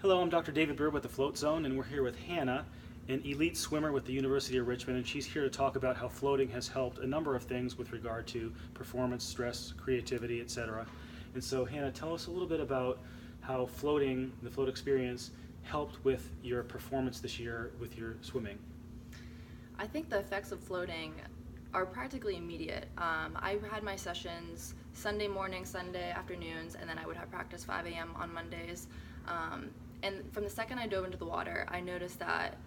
Hello, I'm Dr. David Bird with the Float Zone, and we're here with Hannah, an elite swimmer with the University of Richmond, and she's here to talk about how floating has helped a number of things with regard to performance, stress, creativity, etc. And so, Hannah, tell us a little bit about how floating, the float experience, helped with your performance this year with your swimming. I think the effects of floating are practically immediate. I had my sessions Sunday morning, Sunday afternoons, and then I would have practice 5 a.m. on Mondays. And from the second I dove into the water, I noticed that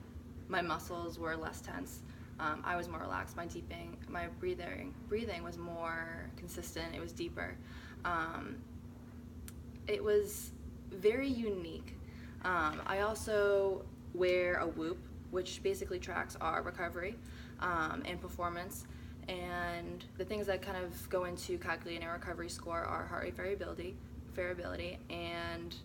my muscles were less tense. I was more relaxed. My breathing was more consistent. It was deeper. It was very unique. I also wear a whoop, which basically tracks our recovery and performance. And the things that kind of go into calculating our recovery score are heart rate variability, and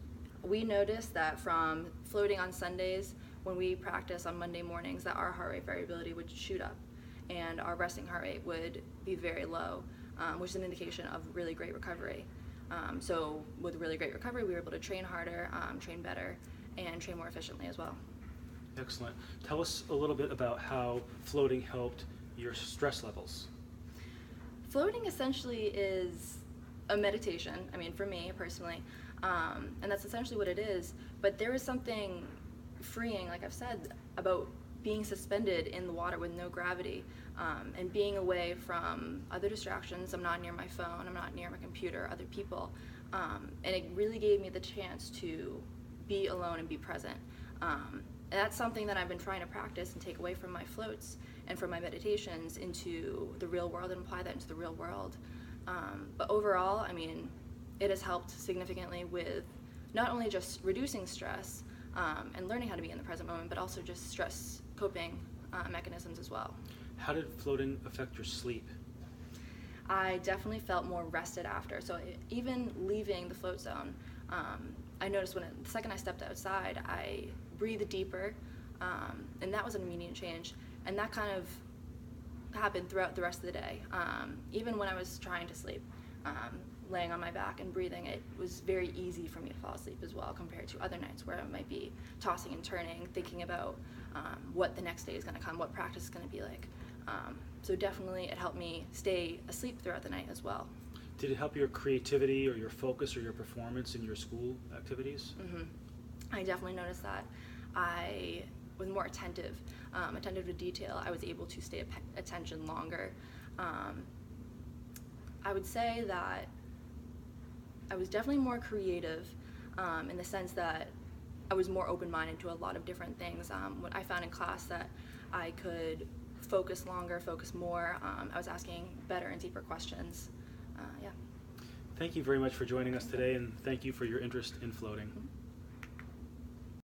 we noticed that from floating on Sundays, when we practice on Monday mornings, that our heart rate variability would shoot up and our resting heart rate would be very low, which is an indication of really great recovery. So with really great recovery, we were able to train harder, train better, and train more efficiently as well. Excellent. Tell us a little bit about how floating helped your stress levels. Floating essentially is a meditation, I mean, for me personally, and that's essentially what it is. But there is something freeing, like I've said, about being suspended in the water with no gravity, and being away from other distractions. I'm not near my phone, I'm not near my computer, other people, and it really gave me the chance to be alone and be present. And that's something that I've been trying to practice and take away from my floats and from my meditations into the real world and apply that into the real world. But overall, I mean, it has helped significantly with not only just reducing stress and learning how to be in the present moment, but also just stress coping mechanisms as well. How did floating affect your sleep? I definitely felt more rested after. So even leaving the float zone, I noticed the second I stepped outside, I breathed deeper, and that was an immediate change. And that kind of happened throughout the rest of the day. Even when I was trying to sleep, laying on my back and breathing, it was very easy for me to fall asleep as well compared to other nights where I might be tossing and turning, thinking about what the next day is going to come, what practice is going to be like. So definitely it helped me stay asleep throughout the night as well. Did it help your creativity or your focus or your performance in your school activities? Mm-hmm. I definitely noticed that. I was more attentive to detail. I was able to stay attention longer. I would say that I was definitely more creative in the sense that I was more open-minded to a lot of different things. What I found in class that I could focus longer, focus more. I was asking better and deeper questions. Yeah. Thank you very much for joining us today, and thank you for your interest in floating. Mm-hmm.